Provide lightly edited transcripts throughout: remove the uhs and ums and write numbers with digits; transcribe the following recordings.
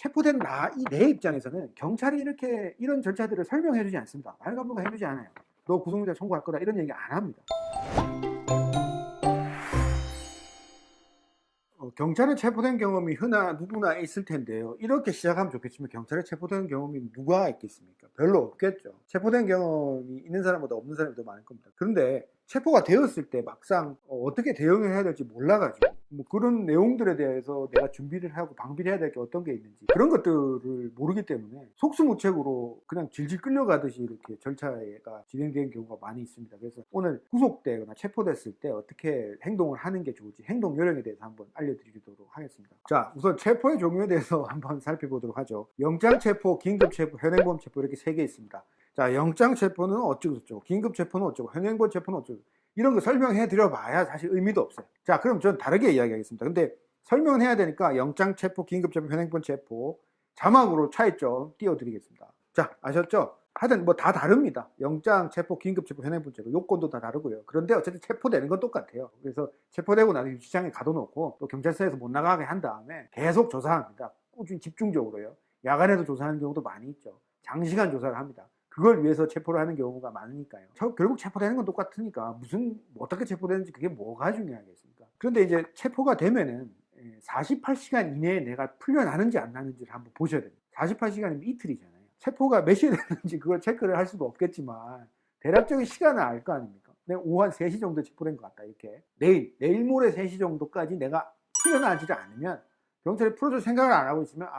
체포된 내 입장에서는 경찰이 이렇게 이런 절차들을 설명해 주지 않습니다. 발간부가 해 주지 않아요. 너 구속영장 청구할 거다 이런 얘기 안 합니다. 경찰에 체포된 경험이 누구나 있을 텐데요. 이렇게 시작하면 좋겠지만 경찰에 체포된 경험이 누가 있겠습니까? 별로 없겠죠. 체포된 경험이 있는 사람보다 없는 사람이 더 많을 겁니다. 그런데 체포가 되었을 때 막상 어떻게 대응을 해야 될지 몰라가지고 뭐 그런 내용들에 대해서 내가 준비를 하고 방비를 해야 될 게 어떤 게 있는지 그런 것들을 모르기 때문에 속수무책으로 그냥 질질 끌려가듯이 이렇게 절차가 진행되는 경우가 많이 있습니다. 그래서 오늘 구속되거나 체포됐을 때 어떻게 행동을 하는 게 좋을지 행동 요령에 대해서 한번 알려드리도록 하겠습니다. 자, 우선 체포의 종류에 대해서 한번 살펴보도록 하죠. 영장체포, 긴급체포, 현행범체포 이렇게 세 개 있습니다. 자, 영장체포는 어쩌고 저쩌고, 긴급체포는 어쩌고, 현행범체포는 어쩌고 이런 거 설명해 드려봐야 사실 의미도 없어요. 자, 그럼 전 다르게 이야기하겠습니다. 근데 설명은 해야 되니까 영장체포, 긴급체포, 현행범체포 자막으로 차이점 띄워드리겠습니다. 자, 아셨죠? 하여튼 뭐 다 다릅니다. 영장체포, 긴급체포, 현행범체포 요건도 다 다르고요. 그런데 어쨌든 체포되는 건 똑같아요. 그래서 체포되고 나서 유치장에 가둬놓고 또 경찰서에서 못 나가게 한 다음에 계속 조사합니다. 꾸준히 집중적으로요. 야간에도 조사하는 경우도 많이 있죠. 장시간 조사를 합니다. 그걸 위해서 체포를 하는 경우가 많으니까요. 결국 체포되는 건 똑같으니까 무슨 어떻게 체포되는지 그게 뭐가 중요하겠습니까? 그런데 이제 체포가 되면은 48시간 이내에 내가 풀려나는지 안 나는지를 한번 보셔야 됩니다. 48시간이면 이틀이잖아요. 체포가 몇 시에 됐는지 그걸 체크를 할 수도 없겠지만 대략적인 시간을 알 거 아닙니까? 내가 오후 한 3시 정도 체포된 것 같다 이렇게 내일 모레 3시 정도까지 내가 풀려나지 않으면 경찰이 풀어줄 생각을 안 하고 있으면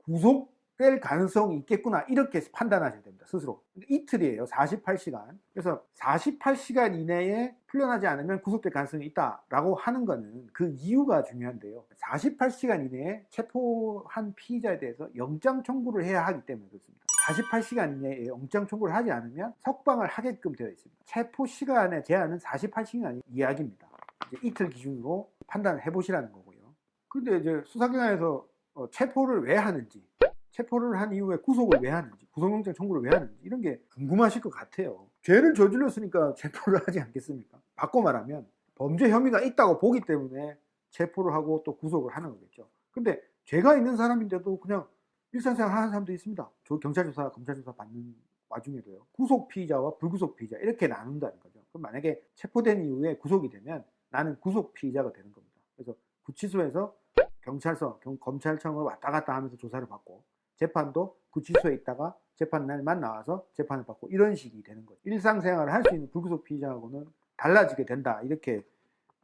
구속될 가능성이 있겠구나 이렇게 판단하셔야 됩니다. 스스로. 이틀이에요. 48시간. 그래서 48시간 이내에 풀려나지 않으면 구속될 가능성이 있다라고 하는 거는 그 이유가 중요한데요. 48시간 이내에 체포한 피의자에 대해서 영장 청구를 해야 하기 때문에 그렇습니다. 48시간 이내에 영장 청구를 하지 않으면 석방을 하게끔 되어 있습니다. 체포 시간의 제한은 48시간 이야기입니다. 이틀 기준으로 판단을 해보시라는 거고요. 근데 이제 수사기관에서 체포를 왜 하는지, 체포를 한 이후에 구속을 왜 하는지, 구속영장 청구를 왜 하는지 이런 게 궁금하실 것 같아요. 죄를 저질렀으니까 체포를 하지 않겠습니까? 바꿔 말하면 범죄 혐의가 있다고 보기 때문에 체포를 하고 또 구속을 하는 거겠죠. 근데 죄가 있는 사람인데도 그냥 일상생활 하는 사람도 있습니다. 경찰 조사, 검찰 조사 받는 와중에도요. 구속 피의자와 불구속 피의자 이렇게 나눈다는 거죠. 그럼 만약에 체포된 이후에 구속이 되면 나는 구속 피의자가 되는 겁니다. 그래서 구치소에서 경찰서, 검찰청을 왔다 갔다 하면서 조사를 받고 재판도 구치소에 있다가 재판 날만 나와서 재판을 받고 이런 식이 되는 거죠. 일상생활을 할 수 있는 불구속 피의자하고는 달라지게 된다 이렇게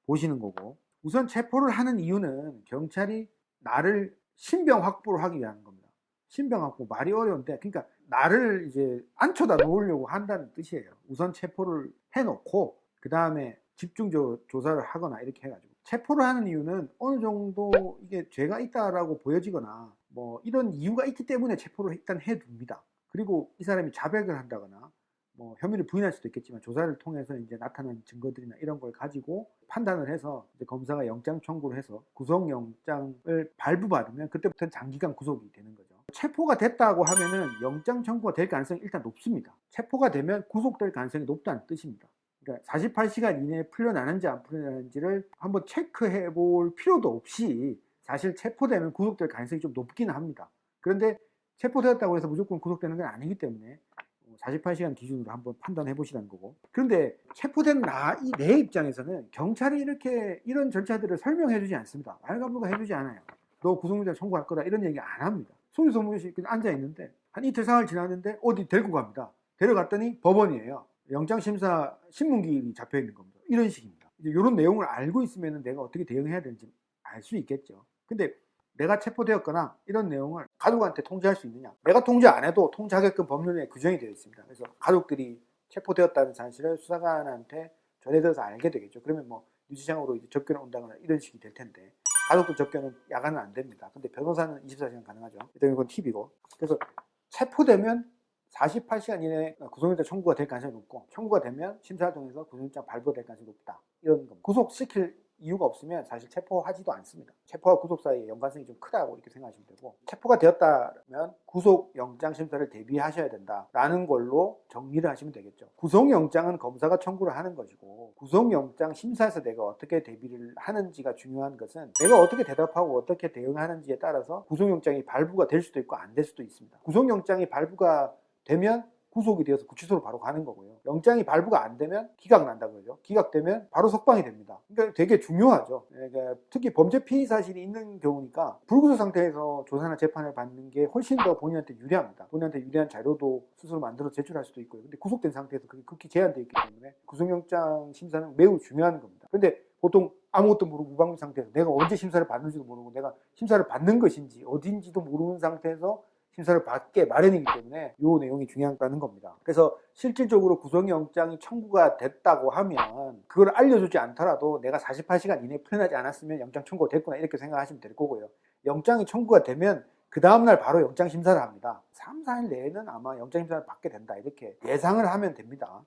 보시는 거고 우선 체포를 하는 이유는 경찰이 나를 신병 확보를 하기 위한 겁니다. 신병 확보 말이 어려운데 그러니까 나를 이제 앉혀다 놓으려고 한다는 뜻이에요. 우선 체포를 해놓고 그 다음에 집중적으로 조사를 하거나 이렇게 해가지고 체포를 하는 이유는 어느 정도 이게 죄가 있다라고 보여지거나 뭐 이런 이유가 있기 때문에 체포를 일단 해둡니다. 그리고 이 사람이 자백을 한다거나 뭐 혐의를 부인할 수도 있겠지만 조사를 통해서 이제 나타난 증거들이나 이런 걸 가지고 판단을 해서 이제 검사가 영장 청구를 해서 구속영장을 발부받으면 그때부터는 장기간 구속이 되는 거죠. 체포가 됐다고 하면은 영장 청구가 될 가능성이 일단 높습니다. 체포가 되면 구속될 가능성이 높다는 뜻입니다. 그러니까 48시간 이내에 풀려나는지 안 풀려나는지를 한번 체크해 볼 필요도 없이 사실 체포되면 구속될 가능성이 좀 높기는 합니다. 그런데 체포되었다고 해서 무조건 구속되는 건 아니기 때문에 48시간 기준으로 한번 판단해 보시라는 거고. 그런데 체포된 내 입장에서는 경찰이 이렇게 이런 절차들을 설명해 주지 않습니다. 발간부가 해주지 않아요. 너 구속영장 청구할 거다 이런 얘기 안 합니다. 소유소무시 그냥 앉아 있는데 한 이틀 사흘 지났는데 어디 데리고 갑니다. 데려갔더니 법원이에요. 영장심사 신문기일이 잡혀 있는 겁니다. 이런 식입니다. 이제 이런 내용을 알고 있으면 내가 어떻게 대응해야 되는지 알 수 있겠죠. 근데 내가 체포되었거나 이런 내용을 가족한테 통지할 수 있느냐? 내가 통지 안 해도 통지하게끔 법률에 규정이 되어 있습니다. 그래서 가족들이 체포되었다는 사실을 수사관한테 전해들어서 알게 되겠죠. 그러면 뭐 유치장으로 이제 접견을 온다거나 이런 식이 될 텐데 가족도 접견은 야간은 안 됩니다. 근데 변호사는 24시간 가능하죠. 일단 이건 팁이고. 그래서 체포되면 48시간 이내에 구속영장 청구가 될 가능성이 높고 청구가 되면 심사를 통해서 구속영장 발부가 될 가능성이 높다. 이런 겁니다. 구속시킬 이유가 없으면 사실 체포하지도 않습니다. 체포와 구속 사이의 연관성이 좀 크다고 이렇게 생각하시면 되고, 체포가 되었다면 구속영장 심사를 대비하셔야 된다라는 걸로 정리를 하시면 되겠죠. 구속영장은 검사가 청구를 하는 것이고, 구속영장 심사에서 내가 어떻게 대비를 하는지가 중요한 것은 내가 어떻게 대답하고 어떻게 대응하는지에 따라서 구속영장이 발부가 될 수도 있고 안 될 수도 있습니다. 구속영장이 발부가 되면 구속이 되어서 구치소로 바로 가는 거고요. 영장이 발부가 안 되면 기각난다 그러죠. 기각되면 바로 석방이 됩니다. 그러니까 되게 중요하죠. 그러니까 특히 범죄 피의 사실이 있는 경우니까 불구속 상태에서 조사나 재판을 받는 게 훨씬 더 본인한테 유리합니다. 본인한테 유리한 자료도 스스로 만들어 제출할 수도 있고요. 근데 구속된 상태에서 그게 극히 제한되어 있기 때문에 구속영장 심사는 매우 중요한 겁니다. 근데 보통 아무것도 모르고 무방비 상태에서 내가 언제 심사를 받는지도 모르고 내가 심사를 받는 것인지 어딘지도 모르는 상태에서 심사를 받게 마련이기 때문에 이 내용이 중요하다는 겁니다. 그래서 실질적으로 구속영장이 청구가 됐다고 하면 그걸 알려주지 않더라도 내가 48시간 이내에 풀려나지 않았으면 영장 청구가 됐구나 이렇게 생각하시면 될 거고요. 영장이 청구가 되면 그 다음날 바로 영장 심사를 합니다. 3, 4일 내에는 아마 영장 심사를 받게 된다 이렇게 예상을 하면 됩니다.